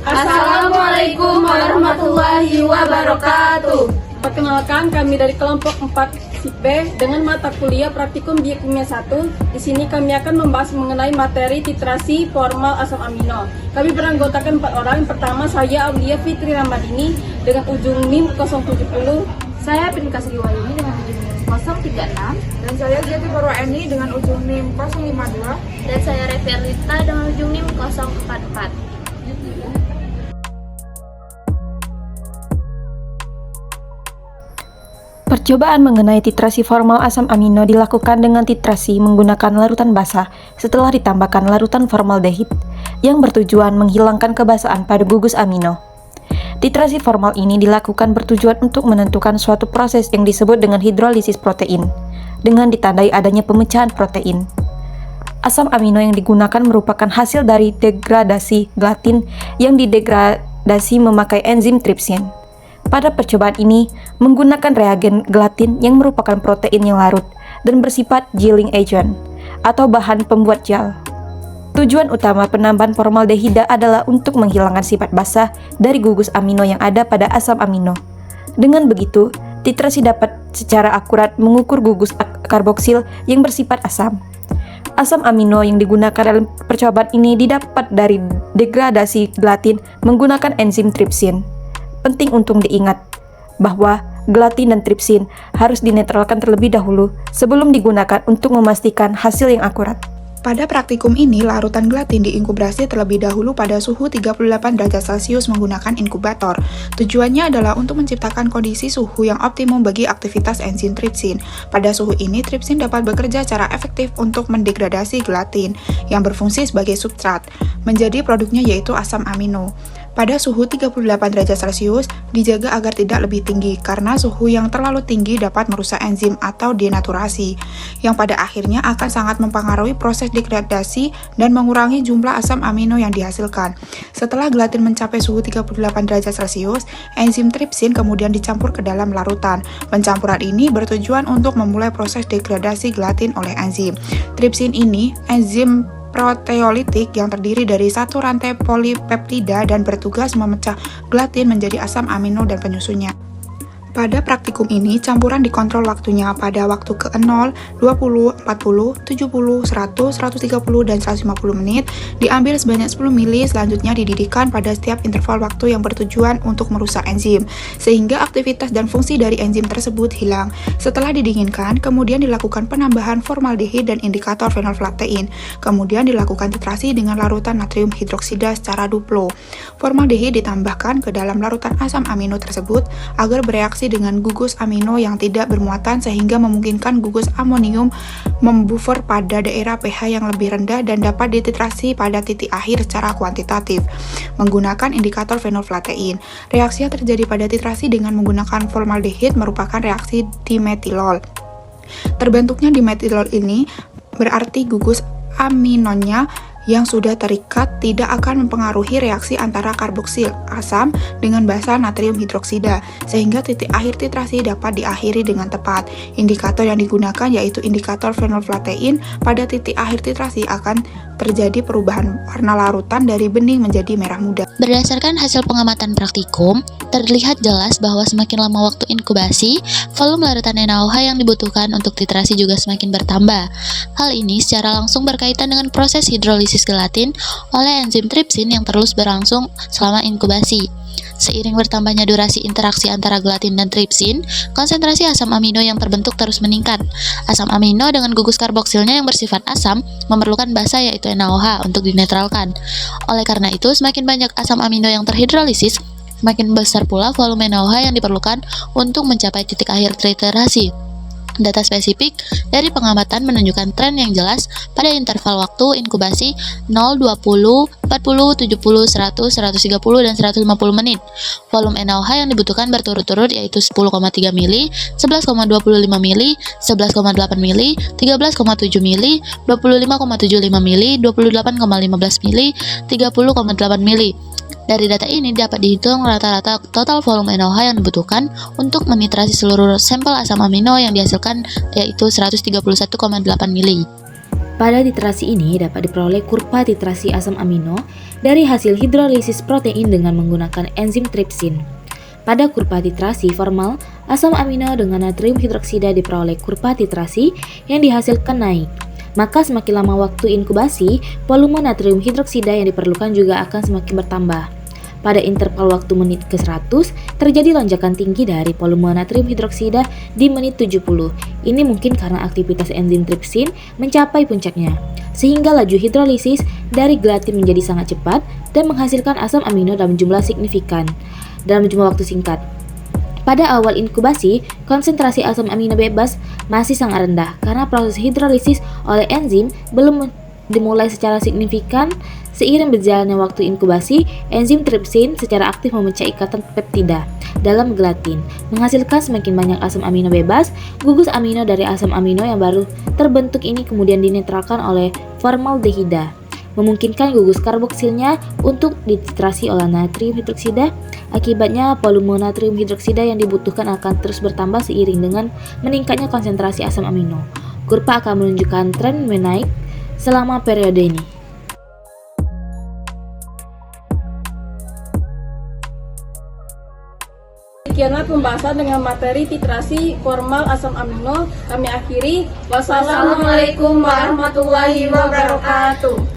Assalamualaikum warahmatullahi wabarakatuh. Perkenalkan, kami dari kelompok 4 SIP B dengan mata kuliah Praktikum Biokimia 1. Di sini kami akan membahas mengenai materi titrasi formal asam amino. Kami beranggotakan 4 orang. Yang pertama, saya Aulia Fitri Ramadini dengan ujung NIM 070. Saya Pinka Sriwayuni dengan ujung NIM 036. Dan saya Jati Parwaeni dengan ujung NIM 052. Dan saya Revelita dengan ujung NIM 044. Percobaan mengenai titrasi formal asam amino dilakukan dengan titrasi menggunakan larutan basah setelah ditambahkan larutan formaldehid yang bertujuan menghilangkan kebasaan pada gugus amino. Titrasi formal ini dilakukan bertujuan untuk menentukan suatu proses yang disebut dengan hidrolisis protein dengan ditandai adanya pemecahan protein. Asam amino yang digunakan merupakan hasil dari degradasi gelatin yang didegradasi memakai enzim tripsin. Pada percobaan ini, menggunakan reagen gelatin yang merupakan protein yang larut dan bersifat gelling agent atau bahan pembuat gel. Tujuan utama penambahan formaldehida adalah untuk menghilangkan sifat basah dari gugus amino yang ada pada asam amino. Dengan begitu, titrasi dapat secara akurat mengukur gugus karboksil yang bersifat asam. Asam amino yang digunakan dalam percobaan ini didapat dari degradasi gelatin menggunakan enzim tripsin. Penting untuk diingat bahwa gelatin dan tripsin harus dinetralkan terlebih dahulu sebelum digunakan untuk memastikan hasil yang akurat. Pada praktikum ini, larutan gelatin diinkubasi terlebih dahulu pada suhu 38 derajat Celcius menggunakan inkubator. Tujuannya adalah untuk menciptakan kondisi suhu yang optimum bagi aktivitas enzim tripsin. Pada suhu ini, tripsin dapat bekerja secara efektif untuk mendegradasi gelatin yang berfungsi sebagai substrat, menjadi produknya yaitu asam amino. Pada suhu 38 derajat Celcius, dijaga agar tidak lebih tinggi karena suhu yang terlalu tinggi dapat merusak enzim atau denaturasi, yang pada akhirnya akan sangat mempengaruhi proses degradasi dan mengurangi jumlah asam amino yang dihasilkan. Setelah gelatin mencapai suhu 38 derajat Celcius, enzim tripsin kemudian dicampur ke dalam larutan. Pencampuran ini bertujuan untuk memulai proses degradasi gelatin oleh enzim. Tripsin ini enzim proteolitik yang terdiri dari satu rantai polipeptida dan bertugas memecah gelatin menjadi asam amino dan penyusunnya. Pada praktikum ini, campuran dikontrol waktunya pada waktu ke-0, 20, 40, 70, 100, 130, dan 150 menit, diambil sebanyak 10 mili, selanjutnya dididihkan pada setiap interval waktu yang bertujuan untuk merusak enzim, sehingga aktivitas dan fungsi dari enzim tersebut hilang. Setelah didinginkan, kemudian dilakukan penambahan formaldehid dan indikator fenolflatein, kemudian dilakukan titrasi dengan larutan natrium hidroksida secara duplo. Formaldehid ditambahkan ke dalam larutan asam amino tersebut agar bereaksi dengan gugus amino yang tidak bermuatan sehingga memungkinkan gugus amonium membuffer pada daerah pH yang lebih rendah dan dapat dititrasi pada titik akhir secara kuantitatif menggunakan indikator fenolflatein. Reaksi yang terjadi pada titrasi dengan menggunakan formaldehid merupakan reaksi dimetilol. Terbentuknya dimetilol ini berarti gugus aminonya yang sudah terikat tidak akan mempengaruhi reaksi antara karboksil asam dengan basa natrium hidroksida, sehingga titik akhir titrasi dapat diakhiri dengan tepat. Indikator yang digunakan yaitu indikator fenolflatein. Pada titik akhir titrasi akan terjadi perubahan warna larutan dari bening menjadi merah muda. Berdasarkan hasil pengamatan praktikum, terlihat jelas bahwa semakin lama waktu inkubasi, volume larutan NaOH yang dibutuhkan untuk titrasi juga semakin bertambah. Hal ini secara langsung berkaitan dengan proses hidrolisis gelatin oleh enzim tripsin yang terus berlangsung selama inkubasi. Seiring bertambahnya durasi interaksi antara gelatin dan tripsin, konsentrasi asam amino yang terbentuk terus meningkat. Asam amino dengan gugus karboksilnya yang bersifat asam memerlukan basa yaitu NaOH untuk dinetralkan. Oleh karena itu, semakin banyak asam amino yang terhidrolisis, semakin besar pula volume NaOH yang diperlukan untuk mencapai titik akhir titrasi. Data spesifik dari pengamatan menunjukkan tren yang jelas pada interval waktu inkubasi 0, 20, 40, 70, 100, 130, dan 150 menit. Volume NaOH yang dibutuhkan berturut-turut yaitu 10,3 mili, 11,25 mili, 11,8 mili, 13,7 mili, 25,75 mili, 28,15 mili, 30,8 mili. Dari data ini dapat dihitung rata-rata total volume NaOH yang dibutuhkan untuk menitrasi seluruh sampel asam amino yang dihasilkan yaitu 131,8 mili. Pada titrasi ini dapat diperoleh kurva titrasi asam amino dari hasil hidrolisis protein dengan menggunakan enzim tripsin. Pada kurva titrasi formal, asam amino dengan natrium hidroksida diperoleh kurva titrasi yang dihasilkan naik. Maka semakin lama waktu inkubasi, volume natrium hidroksida yang diperlukan juga akan semakin bertambah. Pada interval waktu menit ke-100, terjadi lonjakan tinggi dari volume natrium hidroksida di menit 70. Ini mungkin karena aktivitas enzim tripsin mencapai puncaknya, sehingga laju hidrolisis dari gelatin menjadi sangat cepat dan menghasilkan asam amino dalam jumlah signifikan dalam jumlah waktu singkat. Pada awal inkubasi, konsentrasi asam amino bebas masih sangat rendah karena proses hidrolisis oleh enzim belum dimulai secara signifikan. Seiring berjalannya waktu inkubasi, enzim tripsin secara aktif memecah ikatan peptida dalam gelatin, menghasilkan semakin banyak asam amino bebas. Gugus amino dari asam amino yang baru terbentuk ini kemudian dinetralkan oleh formaldehida, memungkinkan gugus karboksilnya untuk dititrasi oleh natrium hidroksida. Akibatnya, volume natrium hidroksida yang dibutuhkan akan terus bertambah seiring dengan meningkatnya konsentrasi asam amino. Kurva akan menunjukkan tren menaik selama periode ini. Demikianlah pembahasan dengan materi titrasi formal asam amino. Kami akhiri. Wassalamualaikum warahmatullahi wabarakatuh.